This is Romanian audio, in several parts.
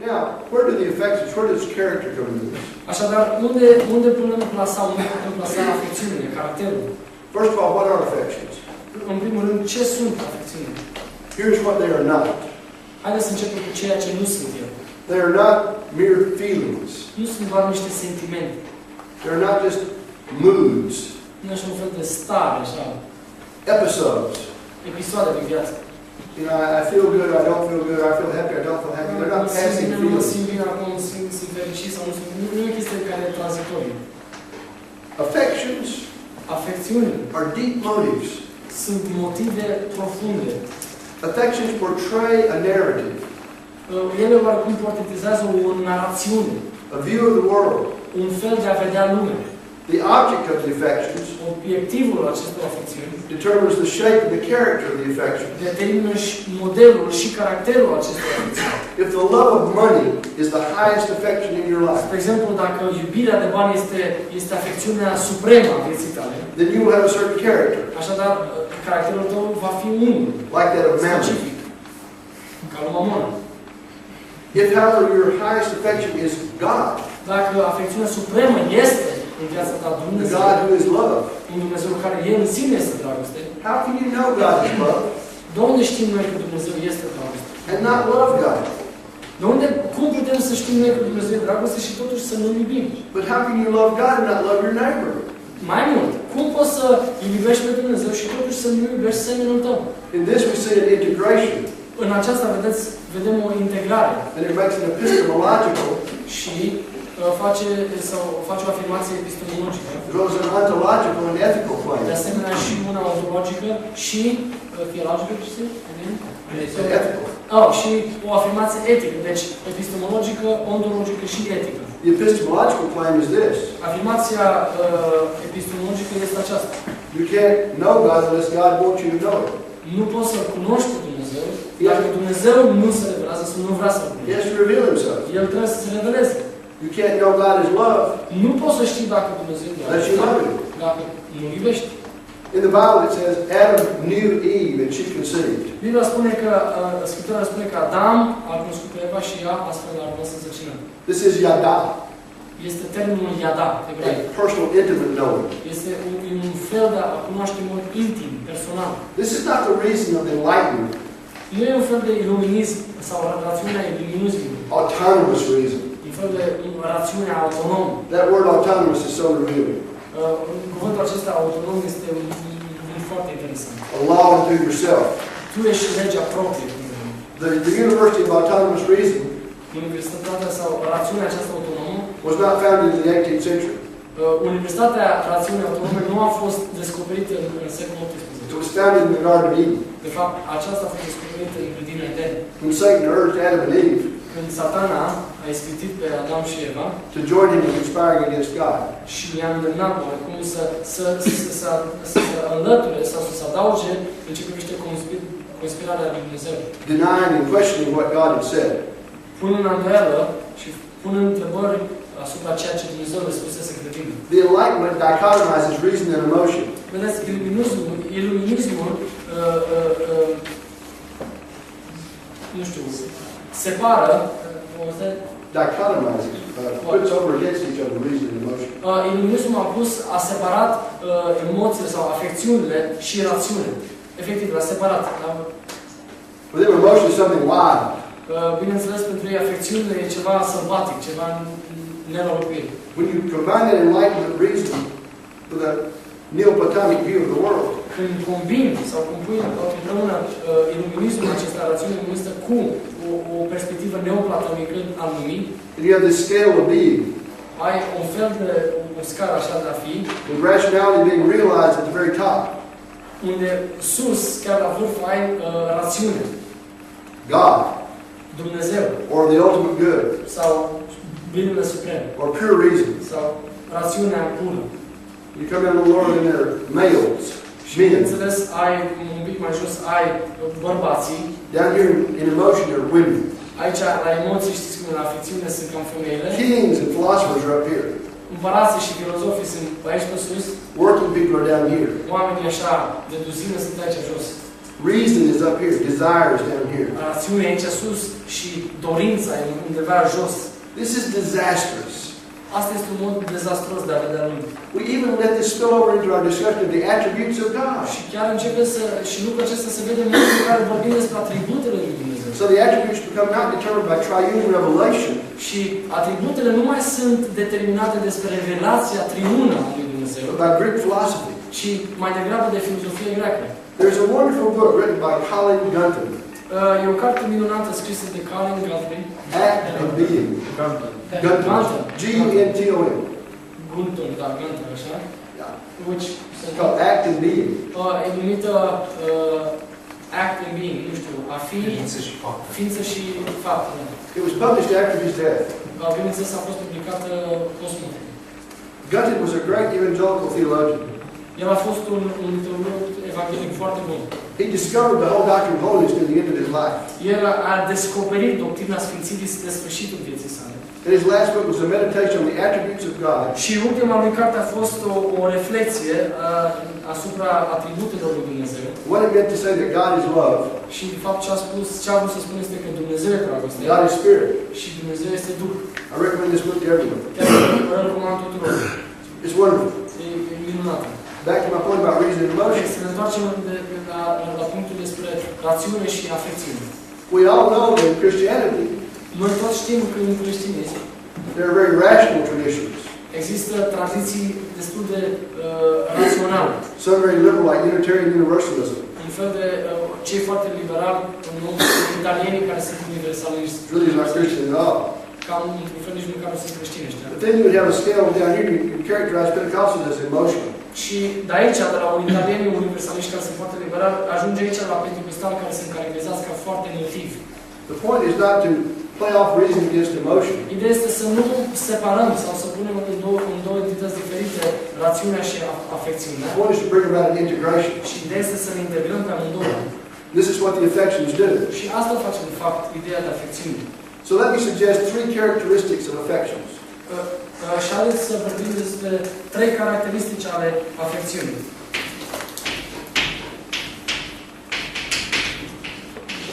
Now, where do the affections, where does character come into this? Așadar, unde putem plasa afecțiunile, caracterul? First of all, what are affections? În primul rând, ce sunt afecțiunile? Here's what they are not. Haideți să începem cu ceea ce nu sunt ele. They are not mere feelings. Nu sunt doar niște sentimente. They're not just moods. Nu așa un fel de stare, așa. Episodes. Episoade de viață. You know, I feel good, I don't feel good, I feel happy, I don't feel happy. They're not passing Nu feelings. simt bine acum, sunt fericit sau nu sunt. Nu e o chestie care e tranzitorie. Affections Afecțiunile are deep motives. sunt motive profunde. Affections portray a narrative, Ele oarecum portretizează o narațiune, a view of the world. un fel de a vedea lumea. The object of the affections Obiectivul acestor afecțiuni determines the shape and the character of the affection. determină și modelul și caracterul acestor afecțiuni. If the love of money is the highest affection in your life, Spre exemplu, dacă iubirea de bani este afecțiunea supremă a vieții tale, then you will have a certain character, așadar, caracterul tău va fi unul, like that of mammon. specific, ca lui Mamon. If, however, your highest affection is God, Dacă afecțiunea supremă este în viața ta the Dumnezeu, God who is love, un Dumnezeu care El în sine este dragoste, how can you know God is love de unde știm noi că Dumnezeu este dragoste? and not love God? Cum putem să știm noi că Dumnezeu e dragoste și totuși să nu-L iubim? But how can you love God and not love your neighbor? Mai mult, cum poți să îl iubești pe Dumnezeu și totuși să nu iubești semenul tău? In this we see an integration, În aceasta vedem o integrare and it makes an epistemological și face o afirmație epistemologică, as well as an ontological and ethical de claim. asemenea și una ontologică și teologică, ce se? Ethical. Și o afirmație etică, deci epistemologică, ontologică și etică. The epistemological claim is this: Afirmația epistemologică este aceasta. you can't know God unless God wants you to know Him. Nu poți să-L cunoști pe Dumnezeu dacă Dumnezeu nu se revelează sau nu vrea să-L He cunoști. has to reveal Himself. El trebuie să se reveleze. You can't know God is love Nu poți să știi dacă Dumnezeu e unless you love Him. dacă nu iubești. In the Bible it says Adam knew Eve and she conceived. Biblia spune că, Scriptura spune că Adam a cunoscut pe Eva și ea astfel a rămas însărcinată. This is yada, Este termenul yada, evrei. a personal, intimate knowing. Este un fel de a cunoaște în mod intim, personal. This is not the reason of enlightenment, Nu e un fel de iluminism sau rațiunea iluminismului. autonomous reason. Un fel de rațiune autonomă. That word autonomous is so revealing. Cuvântul acesta autonom este foarte interesant. A law unto yourself. Tu ești legea proprie. The University of Autonomous Reason Universitatea sau rațiunea aceasta autonomă, was not founded in the 18th century. Universitatea rațiunii autonome nu a fost descoperită în secolul XVIII. It was founded in the Garden of Eden. De fapt, aceasta a fost descoperită în grădina Eden. When Satan urged Adam and Eve Când Satana a ispitit pe Adam și Eva to join him in conspiring against God. și i-a îndemnat cum să înlăture sau să se adauge în ce privește conspirarea lui Dumnezeu. Denying and questioning what God had said. Pun în îndoială și pun întrebări asupra ceea ce Dumnezeu le spusese cretină. The Enlightenment dichotomizes reason and emotion. Vedeți, iluminismul nu știu, separă, Dichotomizes, puts over against each other reason and emotion. Iluminismul a separat emoțiile sau afecțiunile și rațiune. Efectiv, l-a separat. For them, emotion is something wild. Bineînțeles, pentru ei afecțiunile e ceva sălbatic, ceva nenorocit. When you combine that Enlightenment reason with a Neoplatonic view of the world, Când combini sau când pui împreună iluminismul acesta, rațiunea iluministă, cu o perspectivă neoplatonică al lumii, and you have this scale of being, ai un fel de o scară așa de a fi, with rationality being realized at the very top. unde sus, chiar la vârf, ai rațiune. God, Dumnezeu, or the ultimate good, sau binele suprem, or pure reason. sau rațiunea pură. You come down to the Lord and they're males, men. Bineînțeles, ai un pic mai jos, ai bărbații. Down here in emotion, they're women. Aici, la emoții, știți cum la afecțiune sunt cam femeile. Kings and philosophers are up here. Împărații și filozofii sunt aici pe sus. Working people are down here. Oamenii așa, de duzină, sunt aici jos. Reason is up here. Desire is down here. Rațiunea aici sus și dorința e undeva jos. This is disastrous. Asta este un mod dezastruos de a vedea lumea. We even let this spill over into our discussion of the attributes of God. Și chiar începe și lucrul acesta se vede în modul în care vorbim despre atributele lui Dumnezeu. So the attributes become not determined by triune revelation. Și atributele nu mai sunt determinate despre revelația triună a lui Dumnezeu, But by Greek philosophy. ci mai degrabă de filozofie greacă. There's a wonderful book written by Colin Gunton. E o carte minunată scrisă de Colin Gunton. Act and Being. Gunton. G-U-N-T-O-N. Gunton, da, Gunton, așa. Yeah. Which It's called Act and Being. e numită Act and Being, nu știu, a fi, ființă și faptă. It was published after his death. Bineînțeles, a fost publicată post-mortem. Gunton was a great evangelical theologian. El a fost un teolog evanghelic foarte bun. He discovered the whole doctrine of holiness near the end of his life. El a descoperit doctrina Sfințirii de sfârșitul vieții sale. And his last book was a meditation on the attributes of God. Și ultima lui carte a fost o reflexie asupra atributelor lui Dumnezeu. What it meant to say that God is love. Și de fapt ce a vrut să spun este că Dumnezeu e dragoste. God is spirit. Și Dumnezeu este Duh. I recommend this book to everyone. Chiar vă recomand tuturor. It's wonderful. E minunat. Back to my point about reason and emotion. Să ne întoarcem la punctul despre rațiune și afecțiune. We all know that in Christianity, Noi toți știm că în creștinism there are very rational traditions. există tradiții destul de raționale. Some very liberal, like Unitarian Universalism. Un fel de cei foarte liberali, italienii care sunt universaliști. It's really not Christian at all. Cam un fel nici măcar nu sunt creștini ăștia. But then you would have a scale down here, you characterize Pentecostals as emotional. Și de aici, de la italienii universaliști care sunt foarte liberali, ajunge aici la Penticostala care sunt caracterizați ca foarte emotivi. The point is not to play off reason against emotion. Ideea este să nu separăm sau să punem în două entități diferite rațiunea și afecțiunea. The point is to bring about an integration. Și ideea este să ne integrăm pe amândouă. This is what the affections do. Și asta face, de fapt, ideea de afecțiune. So let me suggest three characteristics of affections. Și haideți să vorbim despre trei caracteristici ale afecțiunii.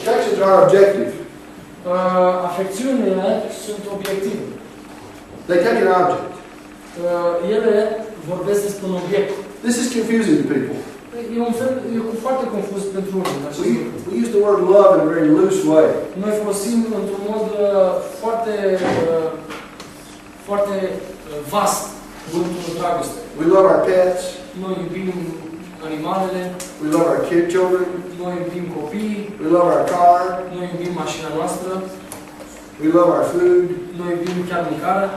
Affections are objective. Afecțiunile sunt obiective. They take an object. Ele vorbesc despre un obiect. This is confusing to people. E foarte confuz pentru unii. We use the word love in a very loose way. Noi folosim într-un mod foarte vast cuvântul dragoste. We love our pets. Noi iubim animalele. We love our children. Noi iubim copiii. We love our car. Noi iubim mașina noastră. We love our food. Noi iubim chiar mâncarea.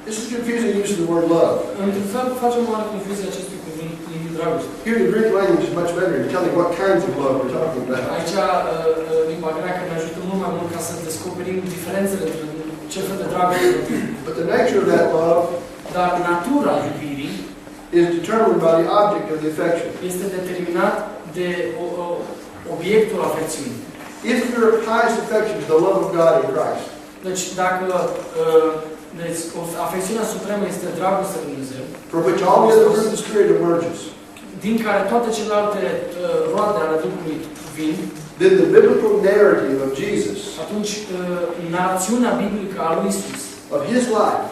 This is confusing use of the word love. Într-un fel facem o mare confuzie acestui cuvânt numit dragoste. Here the Greek language is much better in telling what kinds of love we're talking about. Aici limba greacă ne ajută mult mai mult ca să descoperim diferențele între ce fel de dragoste vorbim. But the nature of that love Dar natura iubirii is determined by the object of the affection. este determinat de obiectul afecțiunii. If your highest affection is the love of God in Christ, Deci dacă afecțiunea supremă este dragostea lui Dumnezeu, from which all the other fruit of the Spirit emerges, din care toate celelalte roade ale Duhului vin, then the biblical narrative of Jesus, atunci narațiunea biblică a lui Isus, of His life,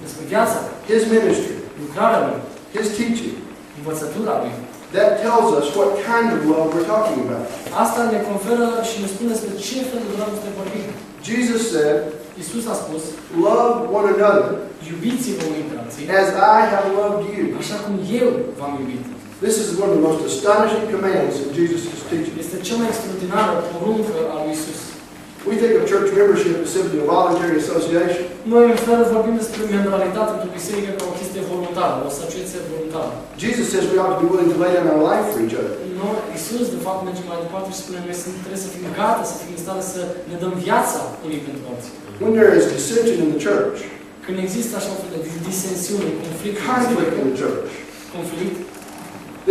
despre viața lui, His ministry, lucrarea lui, His teaching, învățătura lui, that tells us what kind of love we're talking about. asta ne conferă și ne spune despre ce fel de dragoste vorbim. Jesus said, Isus a spus, love one another iubiți-vă unii pe alții, as I have loved you. așa cum eu v-am iubit. This is one of the most astonishing commands in Jesus' teaching. Este cea mai extraordinară poruncă a lui Isus. We think of church membership as simply a voluntary association. Noi în fel vorbim despre membralitate într-o biserică ca o chestie voluntară, o asociație voluntară. Jesus says we ought to be willing to lay down our life for each other. Isus, de fapt, merge mai departe și spune noi trebuie să fim gata, să fim în stare să ne dăm viața unii pentru alții. When there is dissension in the church, Când există așa un fel de disensiune, conflict in the church, conflict,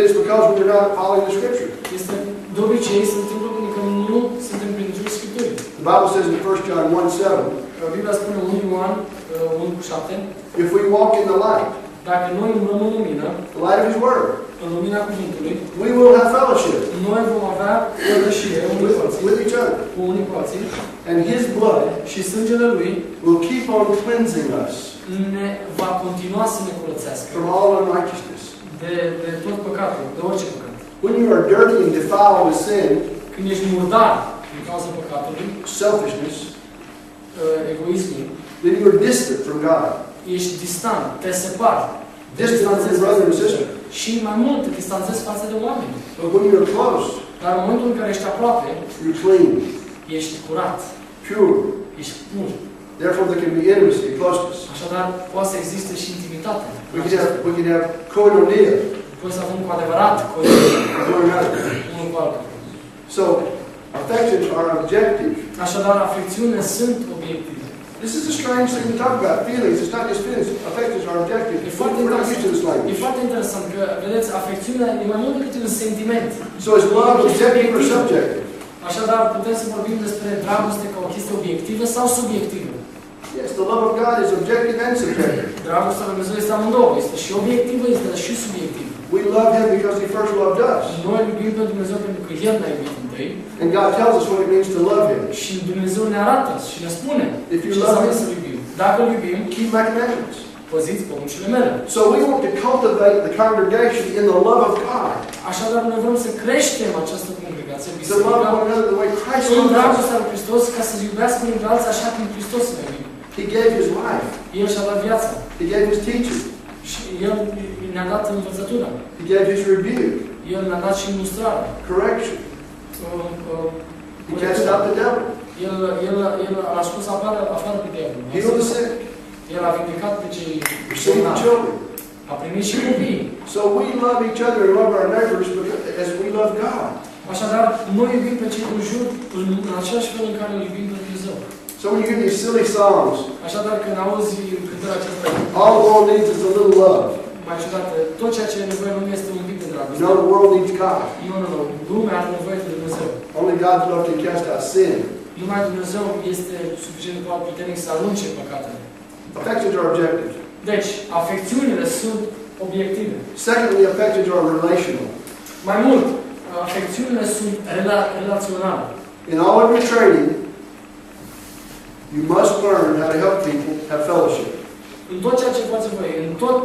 it's because we're not following the Scripture. este de obicei se întâmplă pentru că nu suntem prin jurul Scripturii. The Bible says in 1 John 1:7, Biblia spune 1 Ioan 1:7, if we walk in the light, dacă noi umblăm în lumină, the light of His Word, în lumina cuvântului, we will have fellowship noi vom avea părtășie unii cu alții, with each other. cu unii cu alții, And His blood și sângele Lui will keep on cleansing us ne va continua să ne curățească from all unrighteousness. de tot păcatul, de orice păcat. When you are dirty and defiled with sin, Când ești murdar din cauza păcatului, selfishness, egoismul, then you are distant from God. ești distant, te separi, te Distant from distanțezi your brother and față de sister. Dumnezeu. Și mai mult te distanțezi față de oameni. But when you are close, Dar în momentul în care ești aproape, you're clean, ești curat, pure. ești pur. Therefore, there can be intimacy, closeness. Așadar, poate să existe și intimitate. We can have koinonia Poate să avem cu adevărat with one another. unul cu altul. So, affections are objective. Așadar, afecțiunile sunt obiective. This is a strange thing to talk about. Feelings, it's not just feelings. Affections are objective. E foarte We're not used to this interesant. E language. foarte interesant că, vedeți, afecțiunea e mai mult decât un sentiment. So is love objective or subjective? Așadar, putem să vorbim despre dragoste ca o chestie obiectivă sau subiectivă. Yes, the love of God is objective and subjective. Dragostea lui Dumnezeu este amândouă. Este și obiectivă, este și subiectivă. We love Him because He first loved us. Noi iubim pe Dumnezeu pentru că El ne-a iubit întâi. And God tells us what it means to love Him. Și Dumnezeu ne arată și ne spune If you ce love înseamnă Him, să-L iubim. Dacă Îl iubim, keep my commandments. păziți poruncile mele. So we want to cultivate the congregation in the love of God. Așadar, noi vrem să creștem această congregație, To love biserica, one another the way Christ în loved us. dragostea lui Hristos, ca să iubească unii pe alții așa cum Hristos ne iubit. He gave His life. El și-a dat viața. He gave His teaching. Și El ne-a dat învățătura. He gave His rebuke, El ne-a dat și mustrare. correction. He cast out the devil. El a scos afară pe diavolul. Healed the sick. El a vindecat pe cei Received the children. a primit și copiii. So we love each other and love our neighbors as we love God. Așadar, noi iubim pe cei din jur în același fel în care îl iubim pe Dumnezeu. So when you hear these silly songs, Așadar, când auzi cântarea aceasta, all the world needs is a little love. mai ciudată, tot ceea ce e nevoie nu este un pic de You dragoste. know, the world needs God. Nu. Lumea are nevoie de Dumnezeu. Only God's love can cast out sin. Numai Dumnezeu este suficient de puternic să arunce păcatele. Affections are objective. Deci, afecțiunile sunt obiective. Secondly, affections are relational. Mai mult, afecțiunile sunt relaționale. In all of your training, you must learn how to help people have fellowship. În tot ceea ce faceți voi,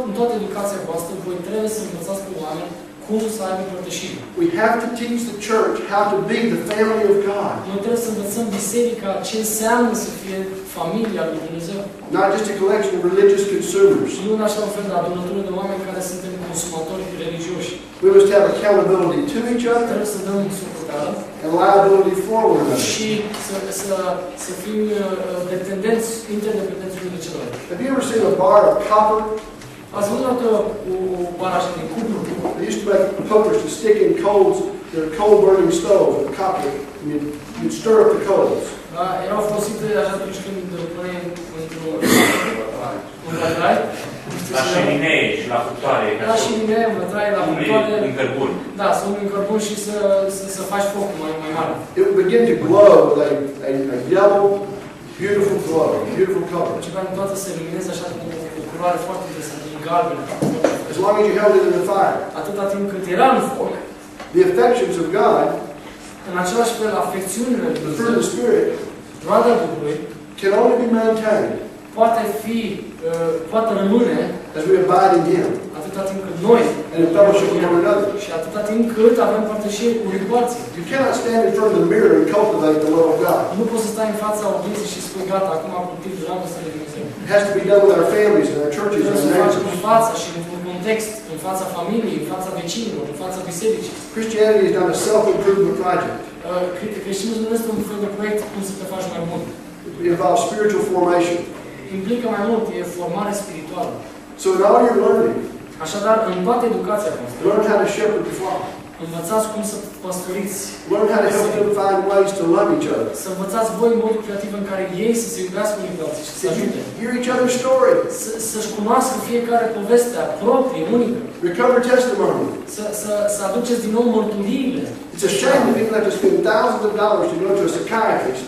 în toată educația voastră, voi trebuie să învățați pe oameni cum să aibă părtășire. We have to teach the church how to be the family of God. Noi trebuie să învățăm biserica ce înseamnă să fie familia lui Dumnezeu. Not just a collection of religious consumers. Și nu în așa un fel de adunătură de oameni care suntem consumatori religioși. We must have accountability to each other Trebuie să dăm socoteală and liability for one another. și să fim dependenți, interdependenți unul de celălalt. Have you ever seen a bar of copper? Ați văzut o barajă de cupru? They used to make pokers to stick in coals, the coal burning stoves with copper, and you'd stir up the coals. Da, erau folosite așa atunci când puneai într-un rătrai. La șeminee și la fructoare. La șeminee, rătrai, la fructoare. În cărbun. Da, să umbli în cărbun și să faci focul mai mare. It would begin to glow with a yellow, beautiful glow, beautiful color. Începea în toată să lumineze așa cu o culoare foarte interesantă, în galbenă. As long as you held it in the fire. Atâta timp cât era în foc, The affections of God, în același fel, afecțiunile lui the fruit of the Dumnezeu, Spirit, roada Duhului, can only be maintained poate rămâne as we abide in Him atâta timp cât noi and in fellowship with one another. și atâta timp cât avem părtășie unii cu alții. You cannot stand in front of the mirror and cultivate the love of God. Nu poți să stai în fața oglinzii și spui, gata, acum am cultiv dragostea lui Dumnezeu. It has to be done with our families and our churches and Trebuie our să facem în neighbors. fața și într-un context, în fața familiei, în fața vecinilor, în fața bisericii. Christianity is not a self-improvement project. Creștinismul nu este un fel de proiect cum să te faci mai bun. It involves spiritual formation. Implică mai mult, e formare spirituală. So in all your learning, Așadar, în toată educația voastră, learn how to shepherd the flock. învățați cum să păstoriți, Learn how to help them find ways to love each other. să învățați voi în modul creativ în care ei să se iubească unii pe alții și să se ajute. Hear each other's story. Să-și cunoască fiecare povestea proprie, unică. Recover testimony. Să aduceți din nou mărturiile. It's a shame that people have to spend thousands of dollars to go to a psychiatrist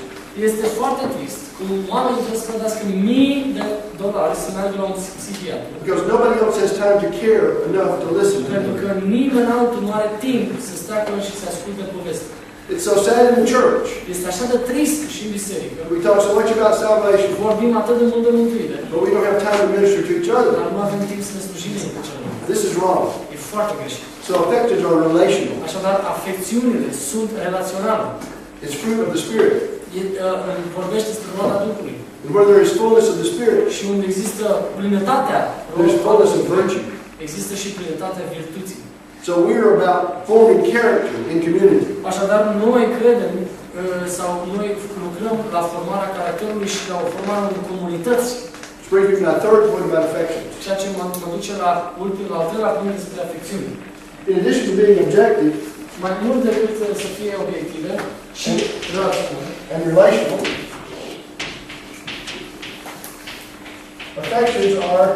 Este foarte trist Cum oamenii trebuie să plătească mii de dolari să meargă la un psihiatru. Because nobody else has time to care enough to listen to Pentru them. că nimeni altul nu are timp să stea acolo și să asculte povestea. It's so sad in the church. Este așa de trist și în biserică. We talk so much about salvation, Vorbim atât de mult de mântuire, but we don't have time to minister to each other. dar nu avem timp să ne slujim unul cu celălalt. This is wrong. E foarte greșit. So affections are relational. Așadar, afecțiunile sunt relaționale. It's fruit of the Spirit. Vorbește despre roada Duhului. And where there is fullness of the Spirit, Și unde există plinătatea there's fullness of rodului, virtue. există și plinătatea virtuții. So we are about forming character in community. Așadar, noi credem sau noi lucrăm la formarea caracterului și la o formare în comunități. Which brings me to my third point about affections. Ceea ce mă duce la al treilea punct despre afecțiuni. In addition to being objective Mai mult decât să fie obiective și relaționale and relational, affections are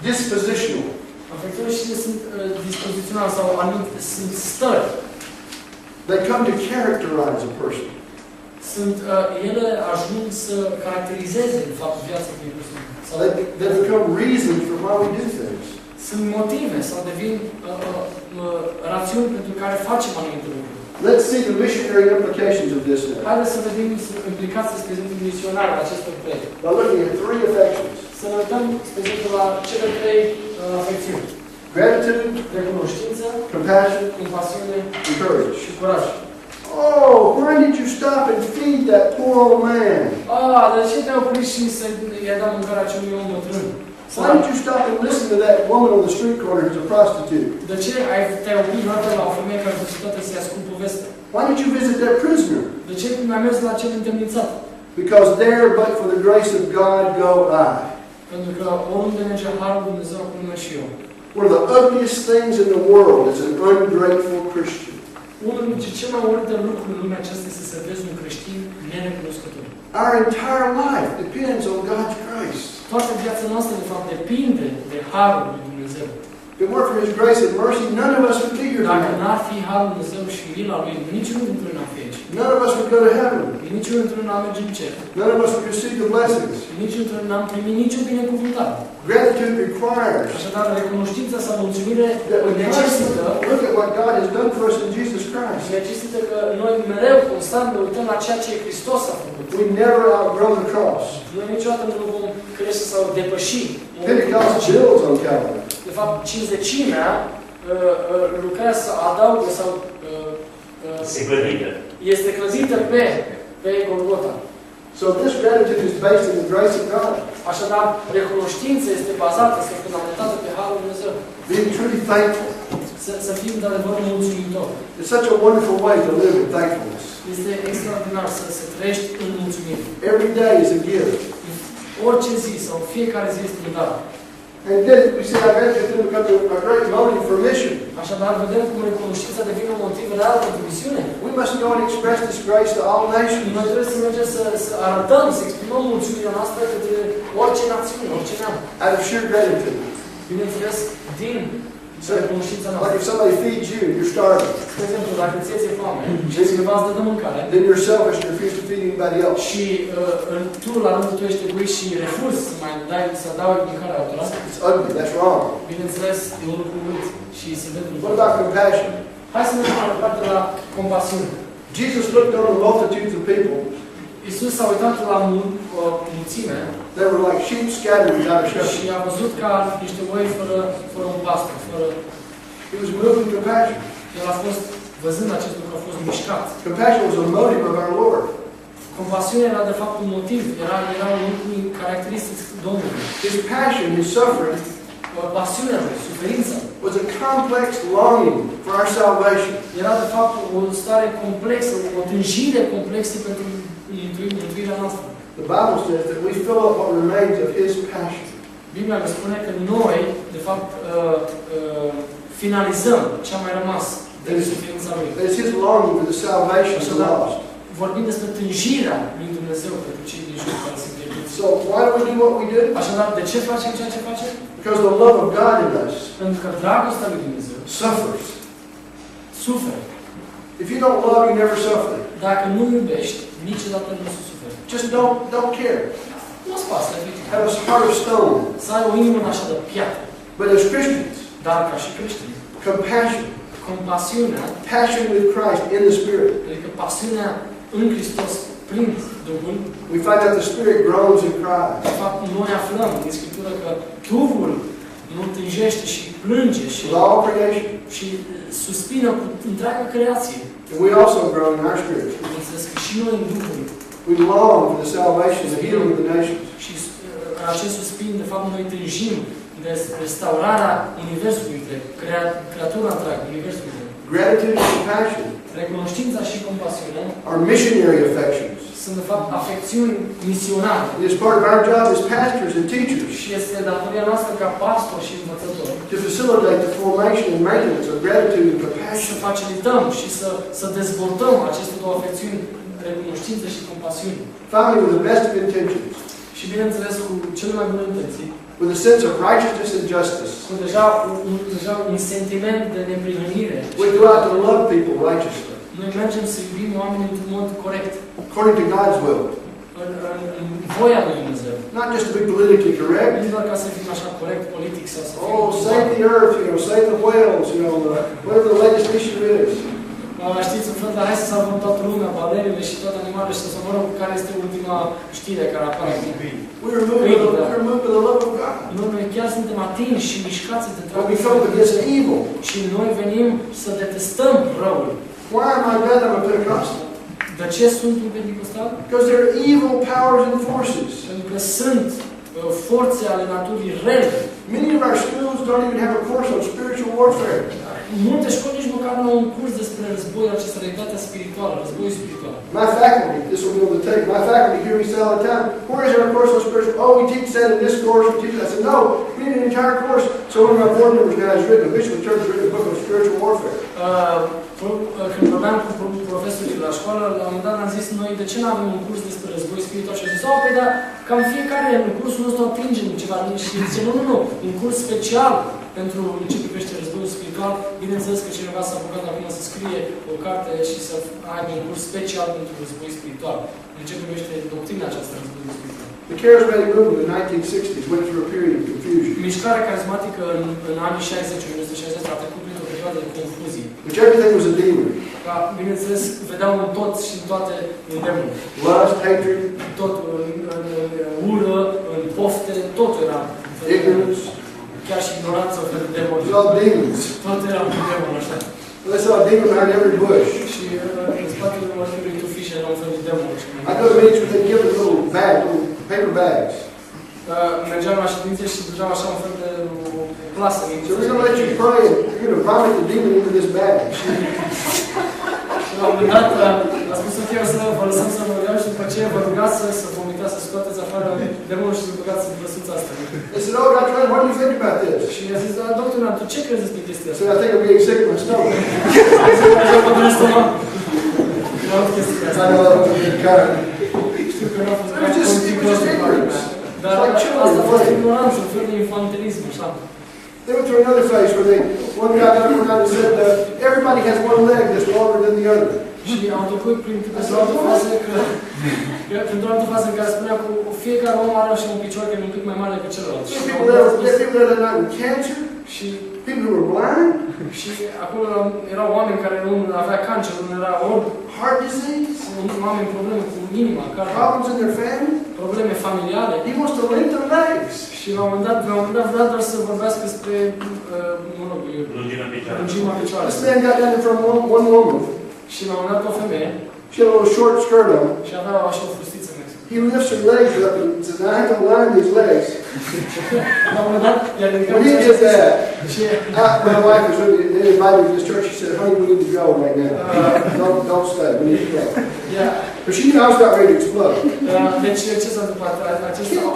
dispositional. afecțiunile sunt dispoziționale sau anumite, sunt stări. They come to characterize a person. Ele ajung să caracterizeze, de fapt, viața unei persoane. They become reasons for why we do things. Sunt motive sau devin rațiuni pentru care facem anumite lucruri. Let's see the missionary implications of this now. Haideți să vedem implicații, spre exemplu, misionare a acestor trei. By looking at three affections. Să ne uităm, spre exemplu, la cele trei afecțiuni. Gratitude, Recunoștință, compassion, compasiune and courage. și curaj. Oh, why did you stop and feed that poor old man? De ce te-ai oprit și i-ai dat mâncarea acelui om bătrân? Why did you stop and listen to that woman on the street corner who's a prostitute? De ce te-ai oprit vreodată la o femeie care prostituată să-i ascult povestea? Why did you visit that prisoner? De ce nu ai mers la cel întemnițat? Because there, but for the grace of God, go I. Pentru că oriunde merge Harul Dumnezeu, acolo merg și eu. One of the ugliest things in the world is an ungrateful Christian. Unul dintre cele mai urâte lucruri în lumea aceasta este să vezi un creștin nerecunoscător. Our entire life depends on God's grace. Toată viața noastră, de fapt, depinde de Harul lui Dumnezeu. If it weren't for His grace and mercy, none of us would be here Dacă tonight. n-ar fi Harul Dumnezeu și mila Lui, niciunul dintre noi n-ar fi aici. None of us would go to heaven. Niciunul dintre noi n-ar merge în cer. None of us would receive the blessings. Niciunul dintre noi n-am primit nicio binecuvântare. Gratitude requires Așadar, recunoștința sau mulțumire that we necesită look at what God has done for us in Jesus Christ. necesită că noi mereu, constant, ne uităm la ceea ce Hristos a făcut. We never outgrow the cross. Noi niciodată nu vom crește sau depăși. Pentecost builds on Calvary. De fapt, cinzecimea lucrează să adaugă sau Se clădită. este clădită pe Golgota. So this gratitude is based on the grace of God. Așadar, recunoștința este bazată, este fundamentată pe Harul Dumnezeu. Being truly thankful. Să fim de adevăr mulțumitori. It's such a wonderful way to live in thankfulness. Este extraordinar să trăiești în mulțumire. Every day is a gift. Orice zi sau fiecare zi este un dar. And then we see our gratitude becomes a great motive for mission. Așadar, vedem cum recunoștința devine un motiv real pentru misiune. We must go and express this grace to all nations. Noi trebuie să mergem să arătăm, să exprimăm mulțumirea noastră către orice națiune, orice neam. Out of sheer gratitude. Bineînțeles, din recunoștința Like noastră. if somebody feeds you, you're starving. Spre exemplu, dacă ți-e foame și cineva îți dă de mâncare Then you're selfish and refuse to feed anybody else. și tu la rândul tău ești egoist și refuzi să dai mâncare altora, It's ugly. That's wrong. bineînțeles, e un lucru urât și se vede What lucrul. about compassion? Hai să mergem mai departe la compasiune. Jesus looked on the multitudes of people. Iisus s-a uitat la mulțime They were like sheep scattered without a shepherd. și a văzut ca niște oi fără un pastor, He was moved with compassion. El a fost, văzând acest lucru, a fost mișcat. Compassion was a motive of our Lord. Compasiunea era de fapt un motiv, era un lucru caracteristic Domnului. His passion, his suffering, Pasiunea lui, suferința, was a complex longing for our salvation. era de fapt o stare complexă, o tânjire complexă pentru mântuirea noastră. The Bible says that we fill up what remains of his passion. Biblia ne spune că noi, de fapt, finalizăm ce a mai rămas de suferința lui. That is his longing for the salvation of the lost. Vorbim despre tânjirea lui Dumnezeu pentru cei din jur care sunt pierduți. So why do we do what we do? Așadar, de ce facem ceea ce facem? Because the love of God in us Pentru că dragostea lui Dumnezeu suffers. suferă. If you don't love, you never suffer. Dacă nu iubești, niciodată nu se suferă. Just don't care. Nu-ți pasă, efectiv. Have a heart of stone. Să ai o inimă așa de piatră. But as Christians, Dar ca și creștini, compassion, compasiunea, passion with Christ in the Spirit. adică pasiunea în Hristos prin Duhul, We find out the Spirit groans and cries. de fapt, noi aflăm din Scriptură că Duhul nu tânjește și plânge With all creation. și suspină cu întreaga creație. And we also groan in our spirit. Bineînțeles că și noi în Duhul We long for the salvation and the healing of the nations. și în acest suspin, de fapt, noi tânjim de restaurarea Universului întreg, creatura întreagă, Universului întreg. Gratitude and compassion Recunoștința și compasiunea are missionary affections. sunt, de fapt, afecțiuni misionare. It is part of our job as pastors and teachers Și este datoria noastră ca pastor și învățători to facilitate the formation and maintenance of gratitude and să compassion. facilităm și să dezvoltăm aceste două afecțiuni, recunoștință și compasiune. Finally, with the best of intentions, Și, bineînțeles, cu cele mai bune intenții, with a sense of righteousness and justice, cu deja un sentiment de neprihănire. we go out to love people righteously, Noi mergem să iubim oamenii într-un mod corect, according to God's will. în voia lui Dumnezeu. Not just to be politically correct. Nu doar ca să fim așa corect politic sau să fim... Oh, save the earth, save the whales, whatever the latest issue is. Știți, un fel de hai să salvăm toată lumea, balerile și toate animalele și să mă rog care este ultima știre care apare acum. We're moved with the love of God. Noi chiar suntem atinși și mișcați de When we come against evil. și noi venim să detestăm răul. Why am I glad I'm a Pentecostal? De ce sunt un Penticostal? Because there are evil powers and forces. Pentru că sunt forțe ale naturii rele. Many of our schools don't even have a course on spiritual warfare. Multe școli nici măcar nu au un curs despre război, această realitatea spirituală, războiul spiritual. My faculty, this will be able to take, my faculty hear me say all the time, where is our course on spiritual? Oh, we teach that in this course, we teach that. I said, no, we need an entire course. So one of my board members now has written, a bishop of church has written a book on spiritual warfare. Când vorbeam cu profesorii la școală, la un moment dat am zis noi, de ce nu avem un curs despre război spiritual? Și a zis, păi, dar cam fiecare în cursul nostru atingem ceva. Și zice, nu, un curs special pentru ce privește războiul spiritual. Bineînțeles că cineva s-a apucat acum să scrie o carte și să aibă un curs special pentru război spiritual. În ce privește doctrina aceasta războiului spiritual. The charismatic movement in the 1960s went through a period of confusion. Mișcarea carismatică în anii 60, 1960 a trecut printr-o perioadă de confuzie. Which everything was a demon. Ca, bineînțeles, vedeau în tot și în toate în demoni. Lust, hatred, Tot în ură, în pofte, tot era. ignorance. Chiar și ignoranță, un fel de demoni. It was all demons. Tot era un demon, așa. They saw a demon behind every bush. Și în spatele oricărui tufiș era un fel de demon. I go to meetings where they give us little bags, little paper bags. Mergeam la ședințe și duceam așa un fel de o plasă. So we're going to let you pray and you're going to vomit the demon into this bag. Și la un moment dat a spus să fie să vă lăsăm să vă rugăm și după aceea vă rugați să vomitați, să scoateți afară demonul și să băgați în plăsuța asta. They said, oh, Dr. Ryan, what do you think about this? Și i-a zis, doctor, tu ce crezi despre chestia I asta? said, I think I'm getting sick in my stomach. Eu mă gândesc stomac. Nu am chestia asta. I know that wasn't good kind. Știu că nu a fost It was just ignorance. dar asta a fost ignoranță, un fel de infantilism, așa. They went through another phase where one guy got around and said, everybody has one leg that's longer than the other. Și am trecut printr-o altă fază printr-o altă fază în care spunea că fiecare om are așa un picior care e un pic mai mare decât celălalt. There were people that had cancer, Și people who were blind, și acolo erau oameni care unul avea cancer, unul era orb, heart disease, oameni probleme cu inima, problems in their family. probleme familiale. He wants to lengthen their legs. Și la un moment dat vrea doar să vorbească despre Lungimea picioarelor. lungimea This picioarelor. man got down in front of one woman. Și la un moment dat o femeie She had a little short skirt on. și avea așa o fustiță în He lifts her legs up and says, now I have to line these legs. La un moment dat, i-a ridicat When he did that, și my wife was really, they invited me to this church. She said, honey, we need to go right now. Don't stay. We need to go. yeah. But she knew I was about ready to explode. Deci ce s-a întâmplat?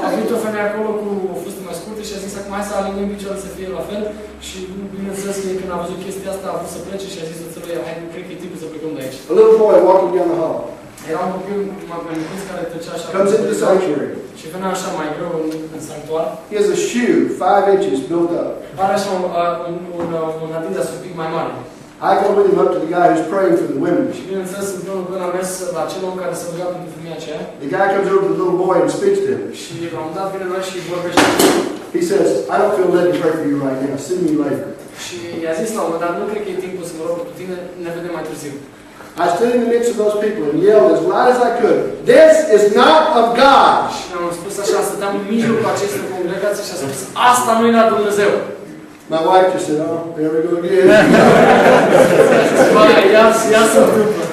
A venit o femeie acolo cu o fustă mai scurtă și a zis acum hai să aliniem picioarele să fie la fel și bineînțeles că când a văzut chestia asta a vrut să plece și a zis soțului hai, cred că e timpul să plecăm de aici. A little boy walking down the hall. Era un copil mai micuț care trecea așa Comes into the sanctuary. și venea așa mai greu în sanctuar. He has a shoe 5 inches built up. Are așa un Adidas un pic mai mare. I go with him up to the guy who's praying for the women. Și bineînțeles, împreună cu el am mers la cel om care se ruga pentru femeia aceea. The guy comes over to the little boy and speaks to him. Și la un moment dat vine la el și vorbește. He says, I don't feel led to pray for you right now. Send me later. Și i-a zis la un moment dat, nu cred că e timpul să mă rog pentru tine, ne vedem mai târziu. I stood in the midst of those people and yelled as loud as I could, "This is not of God!" Și am spus așa, stăteam în mijlocul acestei congregații și a spus, asta nu e la Dumnezeu. My wife just said, "Oh, there we go again." Ia să întâmplă.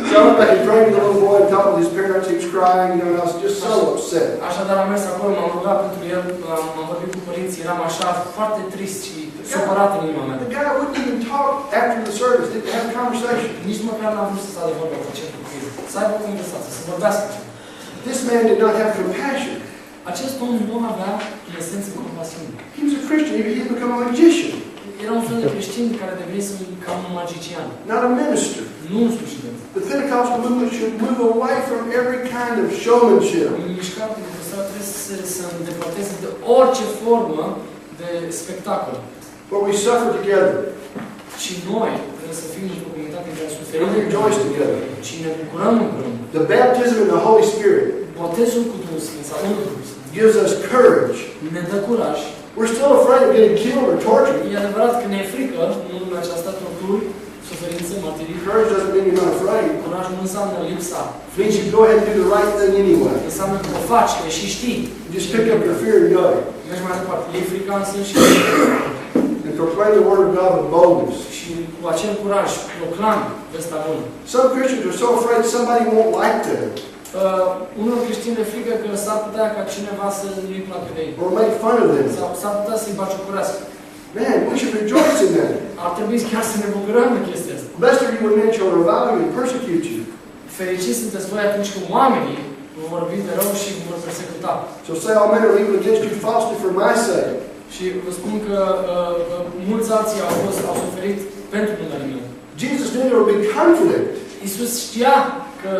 So I went back and prayed to the little boy and talked with his parents. He was crying, you know, and I was just so upset. Așadar am mers acolo, m-am rugat pentru el, am vorbit cu părinții, eram așa foarte trist și supărat în inima mea. The guy wouldn't even talk after the service. Didn't have a conversation. Nici măcar n-am vrut să stea de vorbă cu acel copil. Să aibă o conversație, să vorbească. This man did not have compassion. Acest om nu avea, în esență, compasiune. He was a Christian. He had become a magician. Era un fel de creștin care devenise ca un magician. Not a minister. Nu un slujit. The Pentecostal movement should move away from every kind of showmanship. Mișcarea pentecostală trebuie să se îndepărteze de orice formă de spectacol. Where we suffer together. Și noi trebuie să fim într-o comunitate în care And suferim, we rejoice together. și ne bucurăm împreună. The baptism in the Holy Spirit Botezul cu Duhul Sfânt sau în Duhul Sfânt gives us courage. ne dă curaj. We're still afraid of getting killed or tortured. E adevărat că ne e frică în lumea aceasta, torturi, suferință, martirii. Courage doesn't mean you're not afraid. Curajul nu înseamnă lipsa. It means you go ahead and do the right thing anyway. Înseamnă că o faci, că și știi. You just pick up your fear and go. Mergi mai departe. Iei frica în sân și And proclaim the word of God with boldness. și cu acel curaj proclami vestea bună. Some Christians are so afraid somebody won't like them Unor creștini de frică că s-ar putea ca cineva să nu-i placă de ei. or make fun of them. Sau s-ar putea să-i baciucurească. Man, we should rejoice in that. Ar trebui chiar să ne bucurăm în chestia asta. Blessed are you when men shall revile you and persecute you. Fericiți sunteți voi atunci când oamenii vă vor vorbi de rău și vă vor persecuta. So say all men are evil against you falsely for my sake. Și vă spun că mulți alții au suferit pentru numele meu. Jesus knew there would be conflict. Iisus știa că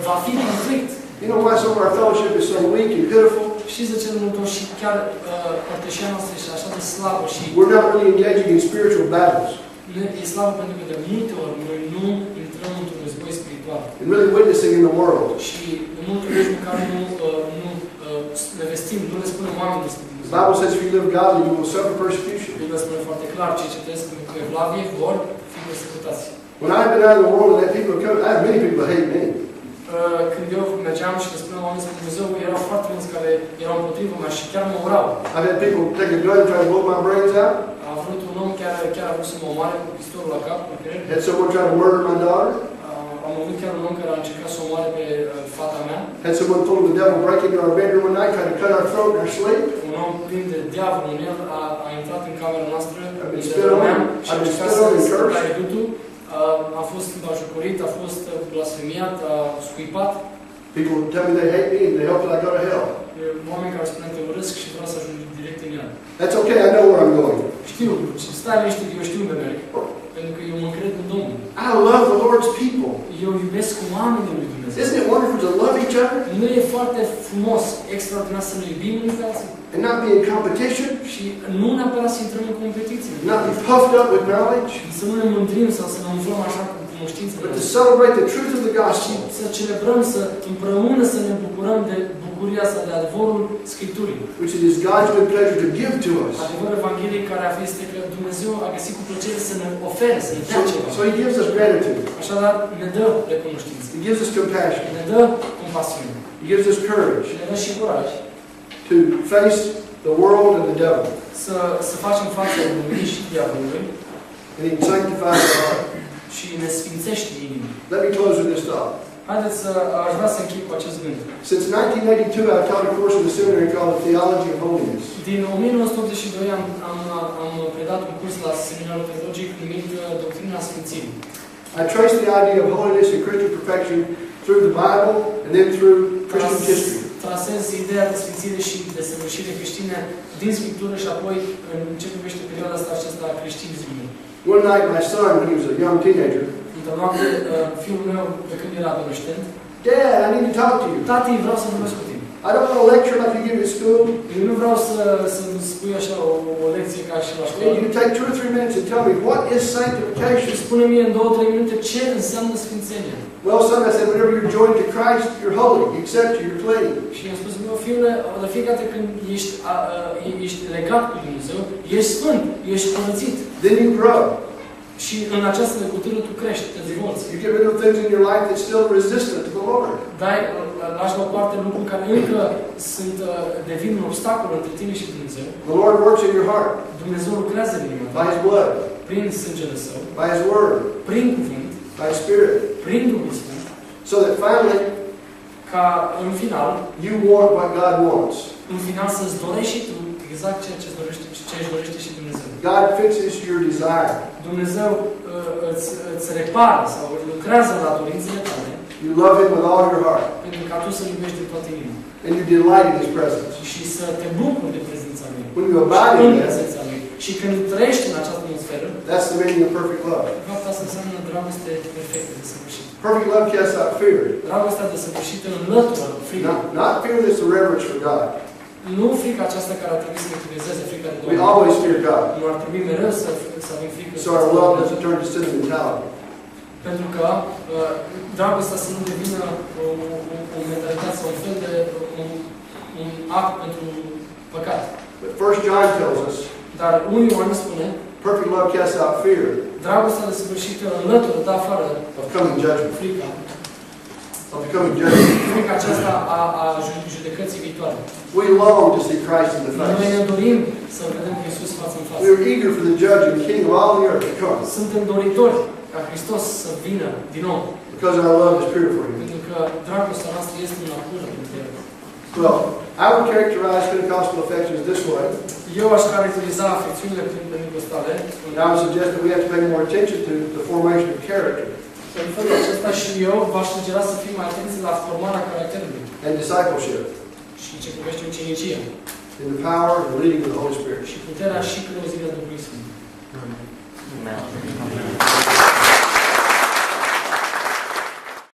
va fi conflict. You know why some of our fellowship is so weak and pitiful? Știți de ce de multe ori și chiar părtășia noastră este așa de slabă și We're not really engaging in spiritual battles e slabă pentru că de multe ori noi nu intrăm într-un război spiritual. and really witnessing in the world. Și de multe ori nici măcar nu le vestim, nu le spunem oamenii despre The Dumnezeu. Bible says if you live godly, you will suffer persecution. Biblia spune foarte clar, cei ce trăiesc cu evlavie vor fi persecutați. When I've been out in the world and that people come, I have many people that hate me. Când eu mergeam și le spuneam oamenii despre Dumnezeu, erau foarte mulți care erau împotriva mea și chiar mă urau. I've had people take a gun and try to blow my brains out. A vrut un om chiar a vrut să mă omoare cu pistolul la cap, cu creier. Had someone try to murder my daughter. Am avut chiar un om care a încercat să omoare pe fata mea. Had someone full of the devil break into our bedroom one night, try to cut our throat in our sleep. Un om plin de diavol în el a intrat în camera noastră, I've been unde spit on, dormeam și a I've been încercat spit on and să cursed. taie gâtul. A fost bajocorit, a fost blasfemiat, a scuipat. People tell me they hate me and they hope that I go to hell. Oameni care spun că te urăsc și vreau să ajung direct în ea. That's okay, I know where I'm going. Știu, și stai liniștit, eu știu unde merg. Pentru că eu mă încred în Domnul. I love the Lord's people. Eu iubesc oamenii lui Dumnezeu. Isn't it wonderful to love each other Nu e foarte frumos, extraordinar să ne iubim unii pe alții? and not be in competition, Și nu neapărat să intrăm în competiție. not be puffed up with knowledge, Să nu ne mândrim sau să ne umflăm așa cu cunoștință. but to celebrate the truth of the Și gospel, să celebrăm, să împreună să ne bucurăm de bucuria asta, de adevărul Scripturii. which it is God's good pleasure to give to us. Adevărul Evangheliei care este că Dumnezeu a găsit cu plăcere să ne ofere, să ne dea ceva. So He gives us gratitude. Așadar, ne dă recunoștință. He gives us compassion. Ne dă compasiune. He gives us courage Și ne dă și curaj to face the world and the devil. să facem față lumii și diavolului And He sanctifies our heart. și ne sfințește inima. Let me close with this thought. Haideți aș vrea să închei cu acest gând. Since 1982, I've taught a course in the seminary called The Theology of Holiness. Din 1982 am predat un curs la seminarul teologic numit Doctrina Sfințirii. I trace the idea of holiness and Christian perfection through the Bible and then through Christian history. Trasez ideea de sfințire și de săvârșire creștine din Scriptură și apoi în ce privește perioada asta aceasta a creștinismului. One night, my son, when he was a young teenager, Într-o noapte, fiul meu, pe când era adolescent, Dad, I need to talk to you. tati, vreau să vorbesc cu tine. I don't want to lecture like you give at school. Eu nu vreau să-mi spui așa o lecție ca și la școală. You can take 2 or 3 minutes and tell me what is sanctification. Spune-mi în 2-3 minute ce înseamnă sfințenia. Well, son, I said, whenever you're joined to Christ, you're holy. You accept you, you're clean. Și i-am spus, meu fiule, de fiecare dată când ești legat cu Dumnezeu, ești sfânt, ești curățit. Then you grow. Și în această legătură tu crești, te dezvolți. You get rid of things in your life that's still resistant to the Lord. Lași la o parte lucruri care încă devin un obstacol între tine și Dumnezeu. The Lord works in your heart. Dumnezeu lucrează în inima ta. By His blood. Prin sângele Său. By His word. Prin cuvânt. By His Spirit. Prin Duhul Sfânt. So that finally, ca în final, you want what God wants. În final să-ți dorești și tu exact ceea ce își dorește și Dumnezeu. God fixes your desire. Dumnezeu îți repară sau lucrează la dorințele tale. You love Him with all your heart. Pentru ca tu să-L iubești de toată inima. And you delight in His presence. Și să te bucuri de prezența Lui. When you abide in Him, prezența Lui. Și când trăiești în această atmosferă, that's the meaning of perfect love. de fapt asta înseamnă dragoste perfectă de săvârșit. Perfect love casts out fear. Dragostea de săvârșită înlătură frica. Not fear that's the reverence for God. Nu frica aceasta care ar trebui să ne utilizeze, frica de We Domnul. always fear God. Nu ar trebui mereu să avem frică. So our love doesn't turn to sentimentality. Pentru că dragostea să nu devină o mentalitate sau un fel de un act pentru păcat. But 1 John tells us, Dar 1 Ioan spune, perfect love casts out fear dragostea de săvârșită înlătură, dă afară of coming judgment. frica. Of the coming judgment. Frica aceasta a judecății viitoare. We long to see Christ in the Noi face. ne dorim să vedem pe Iisus față în față. We are eager for the Judge and King of all the earth to come. Suntem doritori ca Hristos să vină din nou. Because our love is pure for Him. Pentru că dragostea noastră este una pură pentru El. Well, I would characterize Pentecostal affections this way. Eu aș caracteriza afecțiunile pentecostale. And I would suggest that we have to pay more attention to the formation of character În felul acesta și eu v-aș sugera să fim mai atenți la formarea caracterului and discipleship și ce privește ucenicia in the power and leading of the Holy Spirit. și puterea și călăuzirea Duhului Sfânt. Amen.